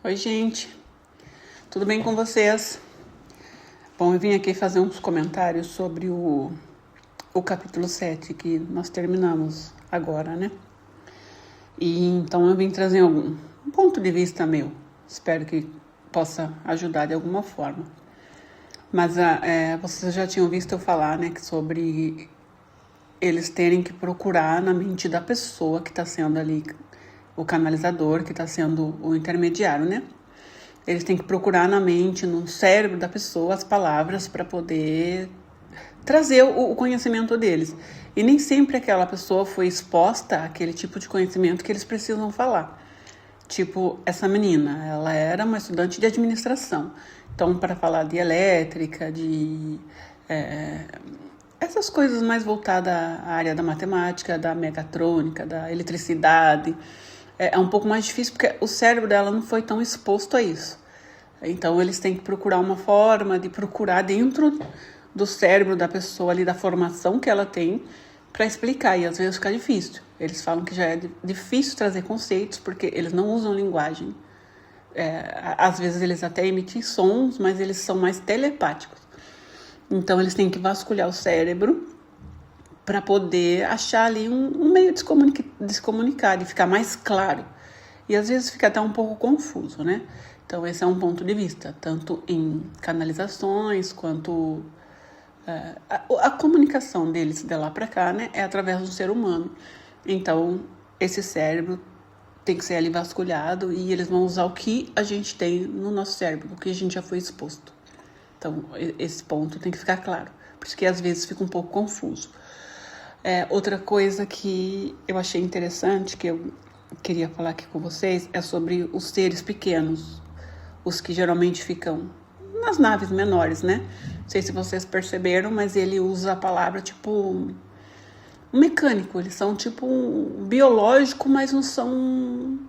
Oi, gente. Tudo bem com vocês? Bom, eu vim aqui fazer uns comentários sobre o capítulo 7 que nós terminamos agora, né? E então eu vim trazer um ponto de vista meu. Espero que possa ajudar de alguma forma. Mas vocês já tinham visto eu falar, né, sobre eles terem que procurar na mente da pessoa que está sendo ali o canalizador, que está sendo o intermediário, né? Eles têm que procurar na mente, no cérebro da pessoa, as palavras para poder trazer o conhecimento deles. E nem sempre aquela pessoa foi exposta àquele tipo de conhecimento que eles precisam falar. Tipo, essa menina, ela era uma estudante de administração. Então, para falar de elétrica, de essas coisas mais voltadas à área da matemática, da mecatrônica, da eletricidade, é um pouco mais difícil porque o cérebro dela não foi tão exposto a isso. Então, eles têm que procurar uma forma de procurar dentro do cérebro da pessoa ali, da formação que ela tem, para explicar. E às vezes fica difícil. Eles falam que já é difícil trazer conceitos porque eles não usam linguagem. Às vezes eles até emitem sons, mas eles são mais telepáticos. Então, eles têm que vasculhar o cérebro para poder achar ali um meio de se comunicar, de ficar mais claro. E às vezes fica até um pouco confuso, né? Então, esse é um ponto de vista, tanto em canalizações quanto a comunicação deles de lá para cá, né? É através do ser humano. Então, esse cérebro tem que ser ali vasculhado e eles vão usar o que a gente tem no nosso cérebro, o que a gente já foi exposto. Então, esse ponto tem que ficar claro, porque às vezes fica um pouco confuso. Outra coisa que eu achei interessante, que eu queria falar aqui com vocês, é sobre os seres pequenos, os que geralmente ficam nas naves menores, né? Não sei se vocês perceberam, mas ele usa a palavra tipo um mecânico. Eles são tipo um biológico, mas não são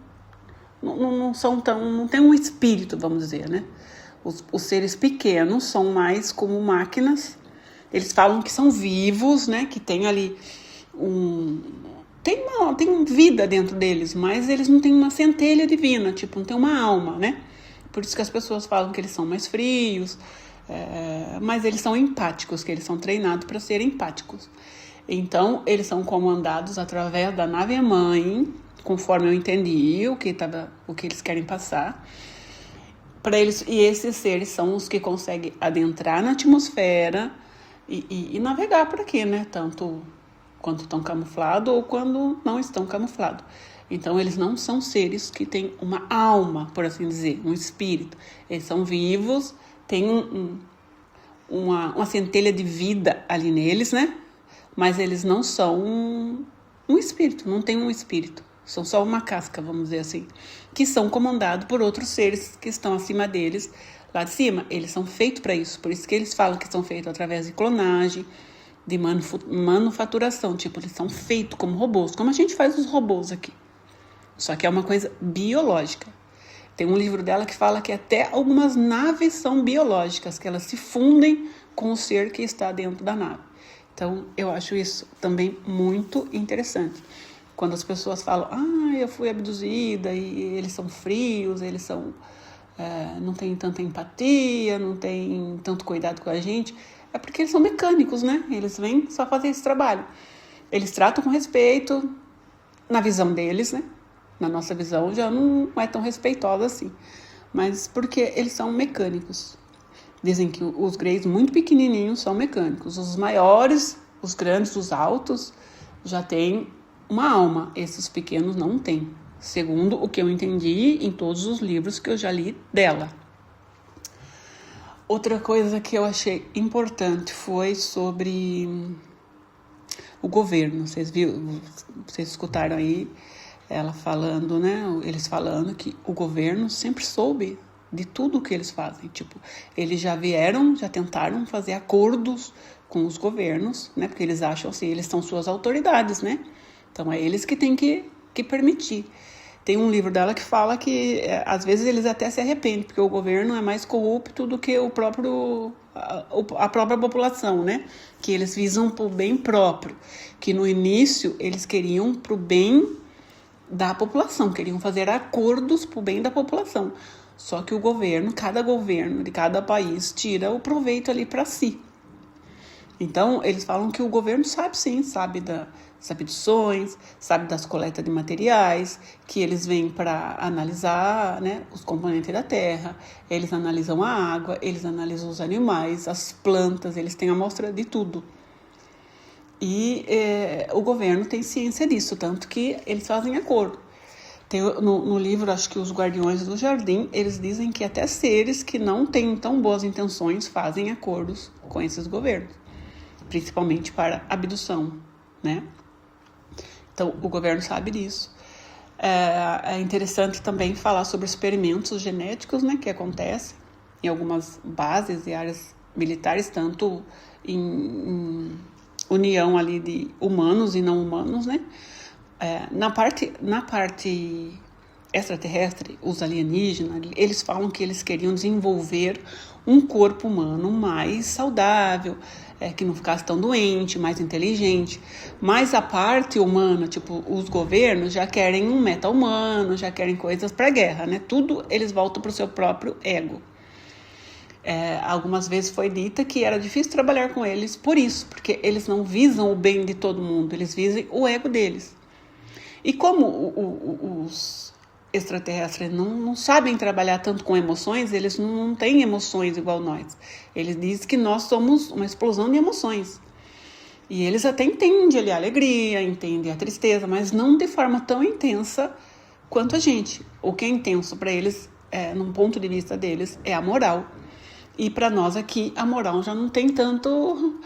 tão, não tem um espírito, vamos dizer, né? Os seres pequenos são mais como máquinas. Eles falam que são vivos, né? Que tem ali tem vida dentro deles, mas eles não têm uma centelha divina, tipo, não tem uma alma, né? Por isso que as pessoas falam que eles são mais frios, mas eles são empáticos, que eles são treinados para serem empáticos. Então, eles são comandados através da nave-mãe, conforme eu entendi o que eles querem passar. E esses seres são os que conseguem adentrar na atmosfera e navegar por aqui, né? Tanto quando estão camuflados ou quando não estão camuflados. Então, eles não são seres que têm uma alma, por assim dizer, um espírito. Eles são vivos, tem uma centelha de vida ali neles, né? Mas eles não são um espírito, não tem um espírito. São só uma casca, vamos dizer assim, que são comandados por outros seres que estão acima deles, lá de cima. Eles são feitos para isso, por isso que eles falam que são feitos através de clonagem, de manufaturação, tipo, eles são feitos como robôs, como a gente faz os robôs aqui. Só que é uma coisa biológica. Tem um livro dela que fala que até algumas naves são biológicas, que elas se fundem com o ser que está dentro da nave. Então, eu acho isso também muito interessante. Quando as pessoas falam, eu fui abduzida e eles são frios, eles são não têm tanta empatia, não têm tanto cuidado com a gente, é porque eles são mecânicos, né? Eles vêm só fazer esse trabalho. Eles tratam com respeito na visão deles, né? Na nossa visão já não é tão respeitosa assim. Mas porque eles são mecânicos. Dizem que os greys muito pequenininhos são mecânicos. Os maiores, os grandes, os altos, já têm uma alma. Esses pequenos não têm. Segundo o que eu entendi em todos os livros que eu já li dela. Outra coisa que eu achei importante foi sobre o governo. Vocês escutaram aí ela falando, né? Eles falando que o governo sempre soube de tudo que eles fazem. Tipo, eles já tentaram fazer acordos com os governos, né? Porque eles acham assim, eles são suas autoridades, né? Então, é eles que têm que permitir. Tem um livro dela que fala que, às vezes, eles até se arrependem, porque o governo é mais corrupto do que a própria população, né? Que eles visam para o bem próprio. Que, no início, eles queriam para o bem da população, queriam fazer acordos para o bem da população. Só que cada governo de cada país tira o proveito ali para si. Então, eles falam que o governo sabe sim, sabe das abduções, sabe das coletas de materiais, que eles vêm para analisar, né, os componentes da terra, eles analisam a água, eles analisam os animais, as plantas, eles têm amostra de tudo. E o governo tem ciência disso, tanto que eles fazem acordo. No livro, acho que Os Guardiões do Jardim, eles dizem que até seres que não têm tão boas intenções fazem acordos com esses governos, principalmente para abdução, né? Então, o governo sabe disso. É interessante também falar sobre experimentos genéticos, né, que acontecem em algumas bases e áreas militares, tanto em união ali de humanos e não humanos, né? Na parte extraterrestre, os alienígenas, eles falam que eles queriam desenvolver um corpo humano mais saudável, que não ficasse tão doente, mais inteligente. Mas a parte humana, tipo, os governos já querem um meta-humano, já querem coisas para guerra, né? Tudo eles voltam para o seu próprio ego. Algumas vezes foi dita que era difícil trabalhar com eles por isso, porque eles não visam o bem de todo mundo, eles visam o ego deles. E como os extraterrestres não sabem trabalhar tanto com emoções, eles não têm emoções igual nós. Eles dizem que nós somos uma explosão de emoções. E eles até entendem ali a alegria, entendem a tristeza, mas não de forma tão intensa quanto a gente. O que é intenso para eles, num ponto de vista deles, é a moral. E para nós aqui, a moral já não tem tanto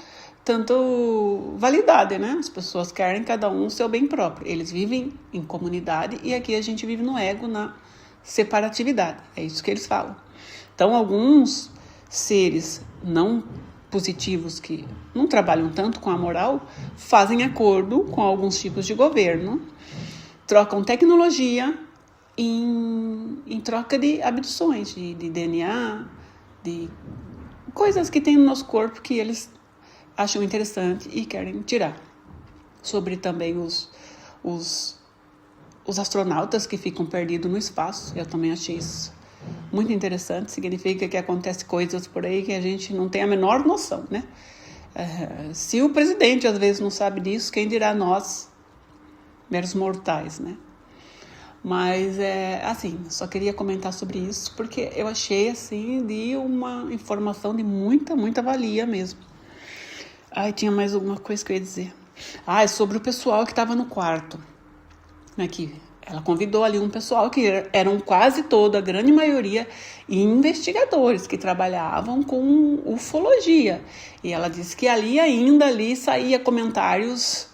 validade, né? As pessoas querem cada um o seu bem próprio. Eles vivem em comunidade e aqui a gente vive no ego, na separatividade. É isso que eles falam. Então, alguns seres não positivos que não trabalham tanto com a moral fazem acordo com alguns tipos de governo, trocam tecnologia em troca de abduções, de DNA, de coisas que tem no nosso corpo que eles acham interessante e querem tirar. Sobre também os astronautas que ficam perdidos no espaço, eu também achei isso muito interessante. Significa que acontece coisas por aí que a gente não tem a menor noção, né? Se o presidente às vezes não sabe disso, quem dirá nós, meros mortais, né? Mas, assim, só queria comentar sobre isso porque eu achei, assim, de uma informação de muita, muita valia mesmo. Tinha mais alguma coisa que eu ia dizer. É sobre o pessoal que estava no quarto. Aqui, ela convidou ali um pessoal que eram quase toda, a grande maioria, investigadores que trabalhavam com ufologia. E ela disse que ali saía comentários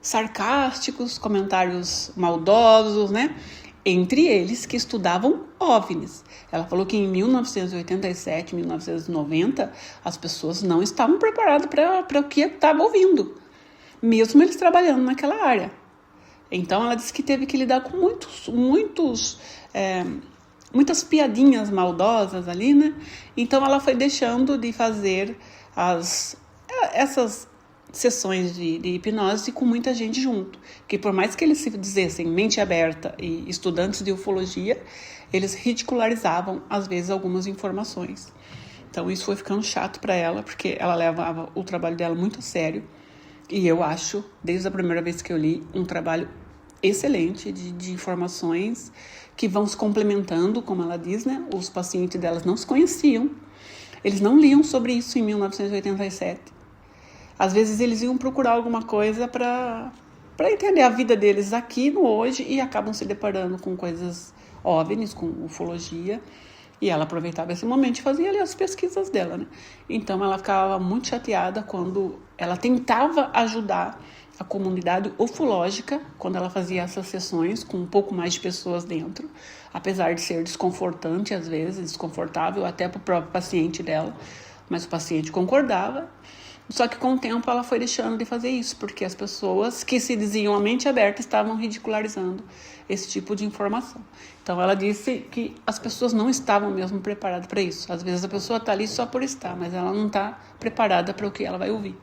sarcásticos, comentários maldosos, né? Entre eles que estudavam OVNIs. Ela falou que em 1987, 1990, as pessoas não estavam preparadas para o que estavam ouvindo, mesmo eles trabalhando naquela área. Então, ela disse que teve que lidar com muitas piadinhas maldosas ali, né? Então, ela foi deixando de fazer essas sessões de hipnose com muita gente junto, que por mais que eles se dizessem mente aberta e estudantes de ufologia, eles ridicularizavam às vezes algumas informações. Então isso foi ficando chato para ela, porque ela levava o trabalho dela muito a sério, e eu acho, desde a primeira vez que eu li, um trabalho excelente de informações que vão se complementando, como ela diz, né? Os pacientes delas não se conheciam, eles não liam sobre isso em 1987. Às vezes eles iam procurar alguma coisa para entender a vida deles aqui no hoje e acabam se deparando com coisas OVNIs, com ufologia. E ela aproveitava esse momento e fazia ali as pesquisas dela, né? Então ela ficava muito chateada quando ela tentava ajudar a comunidade ufológica, quando ela fazia essas sessões com um pouco mais de pessoas dentro, apesar de ser desconfortante às vezes, desconfortável até para o próprio paciente dela, mas o paciente concordava. Só que com o tempo ela foi deixando de fazer isso, porque as pessoas que se diziam a mente aberta estavam ridicularizando esse tipo de informação. Então ela disse que as pessoas não estavam mesmo preparadas para isso. Às vezes a pessoa está ali só por estar, mas ela não está preparada para o que ela vai ouvir.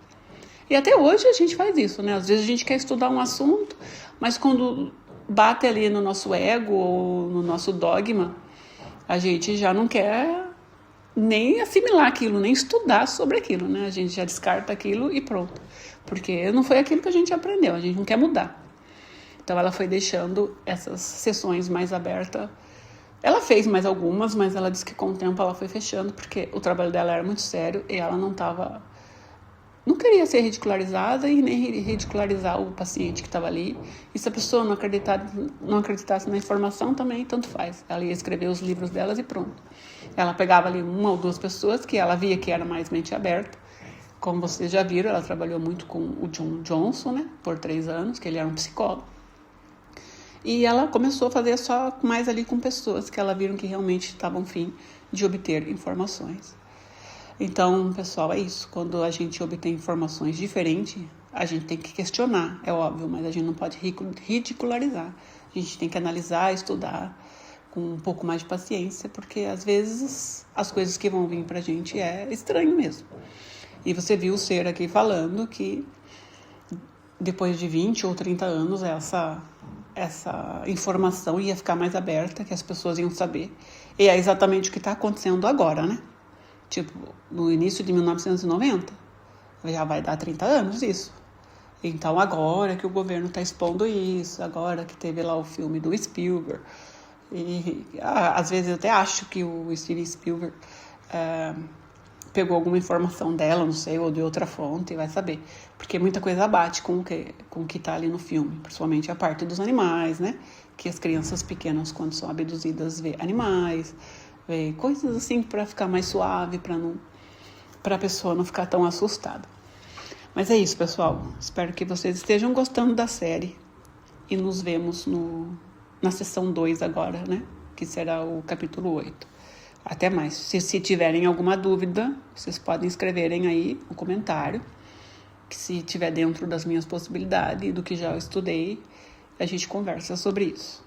E até hoje a gente faz isso, né? Às vezes a gente quer estudar um assunto, mas quando bate ali no nosso ego ou no nosso dogma, a gente já não quer nem assimilar aquilo, nem estudar sobre aquilo, né? A gente já descarta aquilo e pronto. Porque não foi aquilo que a gente aprendeu, a gente não quer mudar. Então ela foi deixando essas sessões mais abertas. Ela fez mais algumas, mas ela disse que com o tempo ela foi fechando, porque o trabalho dela era muito sério e ela não queria ser ridicularizada e nem ridicularizar o paciente que estava ali. E se a pessoa não acreditasse na informação, também tanto faz. Ela ia escrever os livros delas e pronto. Ela pegava ali uma ou duas pessoas que ela via que era mais mente aberta. Como vocês já viram, ela trabalhou muito com o John Johnson, né, por 3 anos, que ele era um psicólogo. E ela começou a fazer só mais ali com pessoas que ela viram que realmente estavam afim de obter informações. Então, pessoal, é isso. Quando a gente obtém informações diferentes, a gente tem que questionar, é óbvio, mas a gente não pode ridicularizar. A gente tem que analisar, estudar com um pouco mais de paciência, porque às vezes as coisas que vão vir pra gente é estranho mesmo. E você viu o Ser aqui falando que depois de 20 ou 30 anos essa informação ia ficar mais aberta, que as pessoas iam saber. E é exatamente o que está acontecendo agora, né? Tipo, no início de 1990, já vai dar 30 anos isso. Então agora que o governo está expondo isso, agora que teve lá o filme do Spielberg, e às vezes eu até acho que o Steven Spielberg pegou alguma informação dela, não sei, ou de outra fonte, vai saber. Porque muita coisa bate com o que tá ali no filme, principalmente a parte dos animais, né? Que as crianças pequenas, quando são abduzidas, vê animais, vê coisas assim para ficar mais suave, para a pessoa não ficar tão assustada. Mas é isso, pessoal. Espero que vocês estejam gostando da série e nos vemos na sessão 2 agora, né? Que será o capítulo 8. Até mais. Se tiverem alguma dúvida, vocês podem escreverem aí no comentário, que se tiver dentro das minhas possibilidades e do que já estudei, a gente conversa sobre isso.